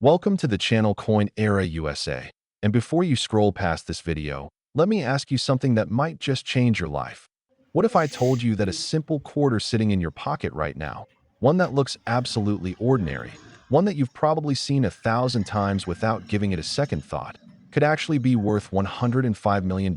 Welcome to the channel Coin Era USA. And before you scroll past this video, let me ask you something that might just change your life. What if I told you that a simple quarter sitting in your pocket right now, one that looks absolutely ordinary, one that you've probably seen 1,000 times without giving it a second thought, could actually be worth $105 million?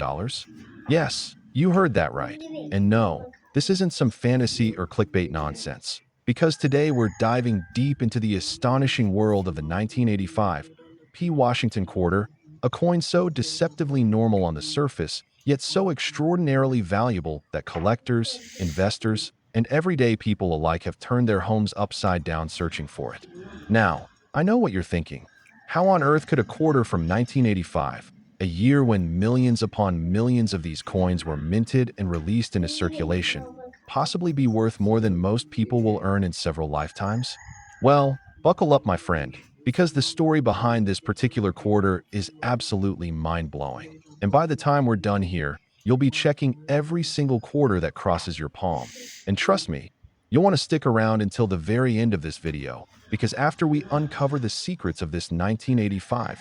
Yes, you heard that right. And no, this isn't some fantasy or clickbait nonsense. Because today we're diving deep into the astonishing world of the 1985 P. Washington Quarter, a coin so deceptively normal on the surface, yet so extraordinarily valuable that collectors, investors, and everyday people alike have turned their homes upside down searching for it. Now, I know what you're thinking. How on earth could a quarter from 1985, a year when millions upon millions of these coins were minted and released into circulation, possibly be worth more than most people will earn in several lifetimes? Well, buckle up, my friend, because the story behind this particular quarter is absolutely mind-blowing. And by the time we're done here, you'll be checking every single quarter that crosses your palm. And trust me, you'll want to stick around until the very end of this video, because after we uncover the secrets of this 1985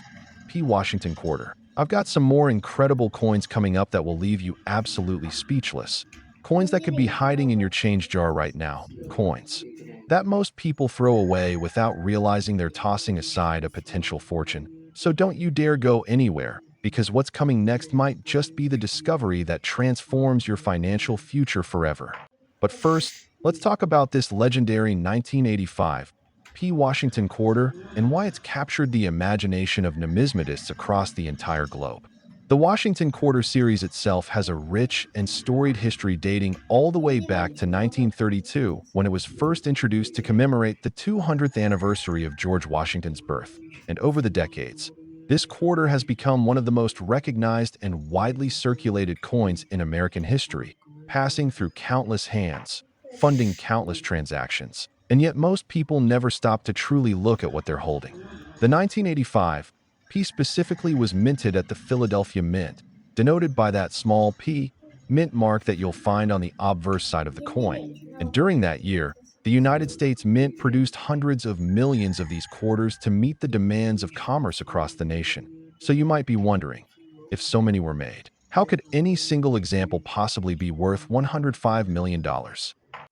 P. Washington Quarter, I've got some more incredible coins coming up that will leave you absolutely speechless. Coins that could be hiding in your change jar right now. Coins that most people throw away without realizing they're tossing aside a potential fortune. So don't you dare go anywhere, because what's coming next might just be the discovery that transforms your financial future forever. But first, let's talk about this legendary 1985 P. Washington Quarter and why it's captured the imagination of numismatists across the entire globe. The Washington Quarter series itself has a rich and storied history dating all the way back to 1932, when it was first introduced to commemorate the 200th anniversary of George Washington's birth. And over the decades, this quarter has become one of the most recognized and widely circulated coins in American history, passing through countless hands, funding countless transactions. And yet most people never stop to truly look at what they're holding. The 1985 P specifically was minted at the Philadelphia Mint, denoted by that small P mint mark that you'll find on the obverse side of the coin. And during that year, the United States Mint produced hundreds of millions of these quarters to meet the demands of commerce across the nation. So you might be wondering, if so many were made, how could any single example possibly be worth $105 million?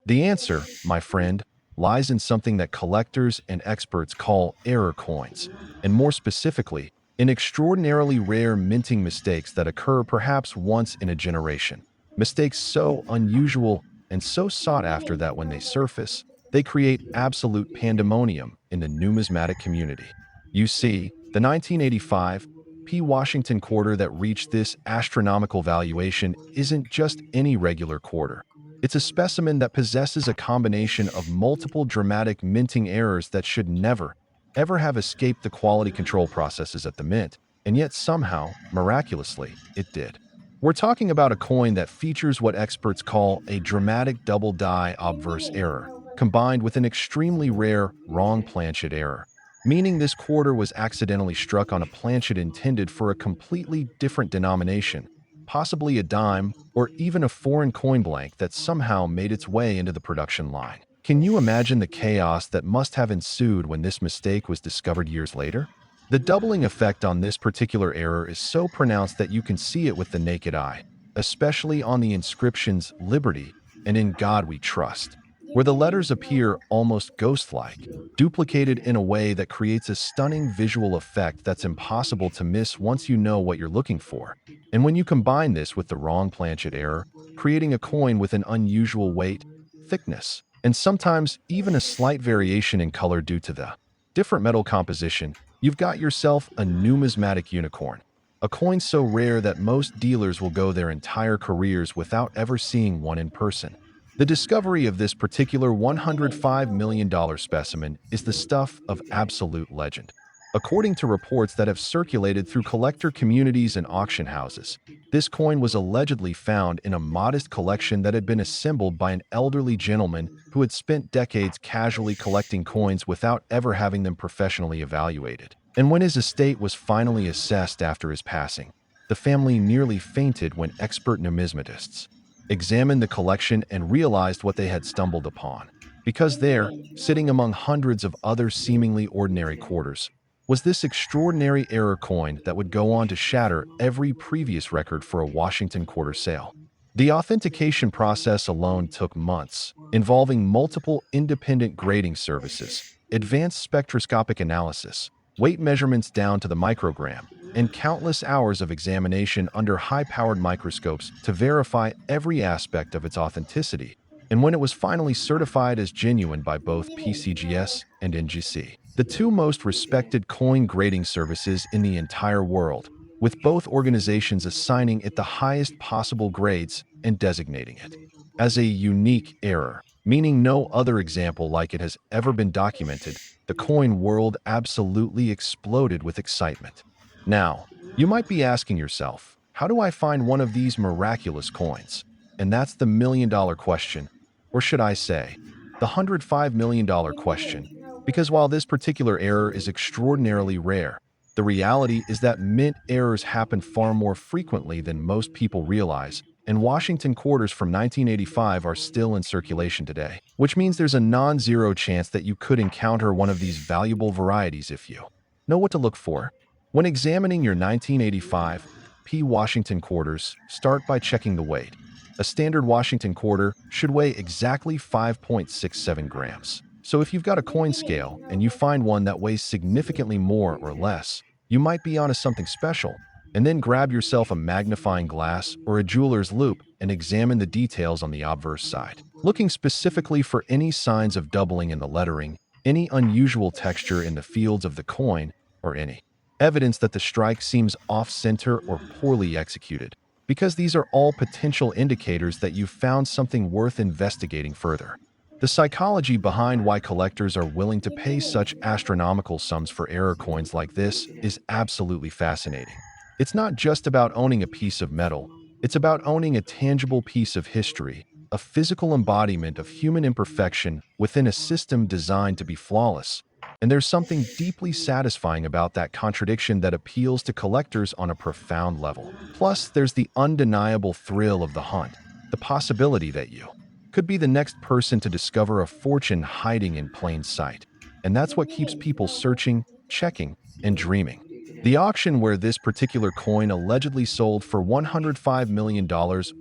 The answer, my friend, lies in something that collectors and experts call error coins, and more specifically, in extraordinarily rare minting mistakes that occur perhaps once in a generation. Mistakes so unusual and so sought after that when they surface, they create absolute pandemonium in the numismatic community. You see, the 1985 P. Washington Quarter that reached this astronomical valuation isn't just any regular quarter. It's a specimen that possesses a combination of multiple dramatic minting errors that should never, ever have escaped the quality control processes at the mint, and yet somehow, miraculously, it did. We're talking about a coin that features what experts call a dramatic double die obverse error, combined with an extremely rare wrong planchet error, meaning this quarter was accidentally struck on a planchet intended for a completely different denomination, possibly a dime, or even a foreign coin blank that somehow made its way into the production line. Can you imagine the chaos that must have ensued when this mistake was discovered years later? The doubling effect on this particular error is so pronounced that you can see it with the naked eye, especially on the inscriptions "Liberty" and "In God We Trust," where the letters appear almost ghost-like, duplicated in a way that creates a stunning visual effect that's impossible to miss once you know what you're looking for. And when you combine this with the wrong planchet error, creating a coin with an unusual weight, thickness, and sometimes even a slight variation in color due to the different metal composition, you've got yourself a numismatic unicorn, a coin so rare that most dealers will go their entire careers without ever seeing one in person. The discovery of this particular $105 million specimen is the stuff of absolute legend. According to reports that have circulated through collector communities and auction houses, this coin was allegedly found in a modest collection that had been assembled by an elderly gentleman who had spent decades casually collecting coins without ever having them professionally evaluated. And when his estate was finally assessed after his passing, the family nearly fainted when expert numismatists examined the collection and realized what they had stumbled upon. Because there, sitting among hundreds of other seemingly ordinary quarters, was this extraordinary error coin that would go on to shatter every previous record for a Washington quarter sale. The authentication process alone took months, involving multiple independent grading services, advanced spectroscopic analysis, weight measurements down to the microgram, and countless hours of examination under high-powered microscopes to verify every aspect of its authenticity. And when it was finally certified as genuine by both PCGS and NGC, the two most respected coin grading services in the entire world, with both organizations assigning it the highest possible grades and designating it as a unique error, meaning no other example like it has ever been documented, the coin world absolutely exploded with excitement. Now, you might be asking yourself, how do I find one of these miraculous coins? And that's the million-dollar question, or should I say, the $105 million question, because while this particular error is extraordinarily rare, the reality is that mint errors happen far more frequently than most people realize, and Washington quarters from 1985 are still in circulation today, which means there's a non-zero chance that you could encounter one of these valuable varieties if you know what to look for. When examining your 1985 P Washington quarters, start by checking the weight. A standard Washington quarter should weigh exactly 5.67 grams. So if you've got a coin scale and you find one that weighs significantly more or less, you might be onto something special. And then grab yourself a magnifying glass or a jeweler's loupe and examine the details on the obverse side, looking specifically for any signs of doubling in the lettering, any unusual texture in the fields of the coin, or any evidence that the strike seems off-center or poorly executed, because these are all potential indicators that you've found something worth investigating further. The psychology behind why collectors are willing to pay such astronomical sums for error coins like this is absolutely fascinating. It's not just about owning a piece of metal, it's about owning a tangible piece of history, a physical embodiment of human imperfection within a system designed to be flawless. And there's something deeply satisfying about that contradiction that appeals to collectors on a profound level. Plus, there's the undeniable thrill of the hunt, the possibility that you could be the next person to discover a fortune hiding in plain sight. And that's what keeps people searching, checking, and dreaming. The auction where this particular coin allegedly sold for $105 million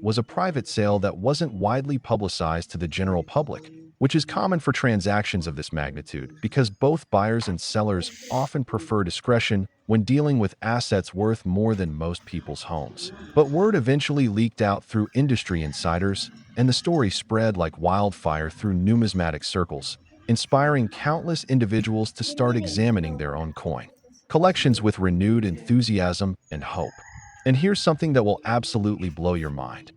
was a private sale that wasn't widely publicized to the general public, which is common for transactions of this magnitude because both buyers and sellers often prefer discretion when dealing with assets worth more than most people's homes. But word eventually leaked out through industry insiders, and the story spread like wildfire through numismatic circles, inspiring countless individuals to start examining their own coin collections with renewed enthusiasm and hope. And here's something that will absolutely blow your mind.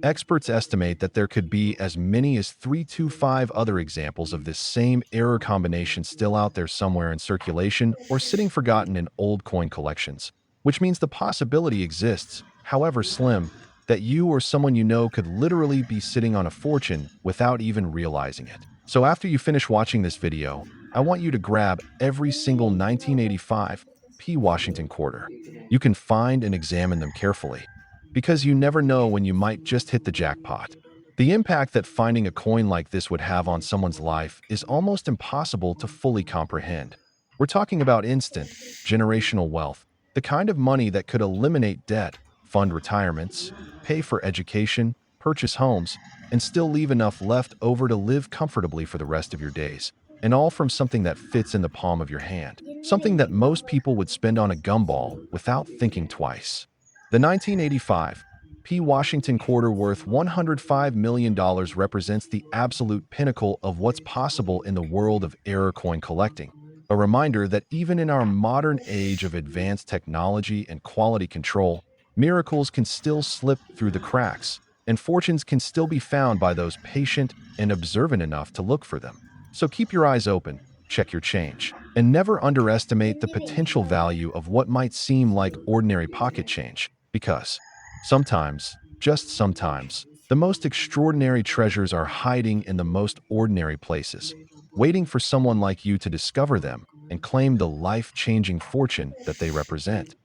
Experts estimate that there could be as many as 3 to 5 other examples of this same error combination still out there somewhere in circulation or sitting forgotten in old coin collections, which means the possibility exists, however slim, that you or someone you know could literally be sitting on a fortune without even realizing it. So after you finish watching this video, I want you to grab every single 1985 P Washington quarter. You can find and examine them carefully, because you never know when you might just hit the jackpot. The impact that finding a coin like this would have on someone's life is almost impossible to fully comprehend. We're talking about instant, generational wealth, the kind of money that could eliminate debt, fund retirements, pay for education, purchase homes, and still leave enough left over to live comfortably for the rest of your days. And all from something that fits in the palm of your hand, something that most people would spend on a gumball without thinking twice. The 1985 P Washington quarter worth $105 million represents the absolute pinnacle of what's possible in the world of error coin collecting. A reminder that even in our modern age of advanced technology and quality control, miracles can still slip through the cracks, and fortunes can still be found by those patient and observant enough to look for them. So keep your eyes open, check your change, and never underestimate the potential value of what might seem like ordinary pocket change, because sometimes, just sometimes, the most extraordinary treasures are hiding in the most ordinary places, waiting for someone like you to discover them and claim the life-changing fortune that they represent.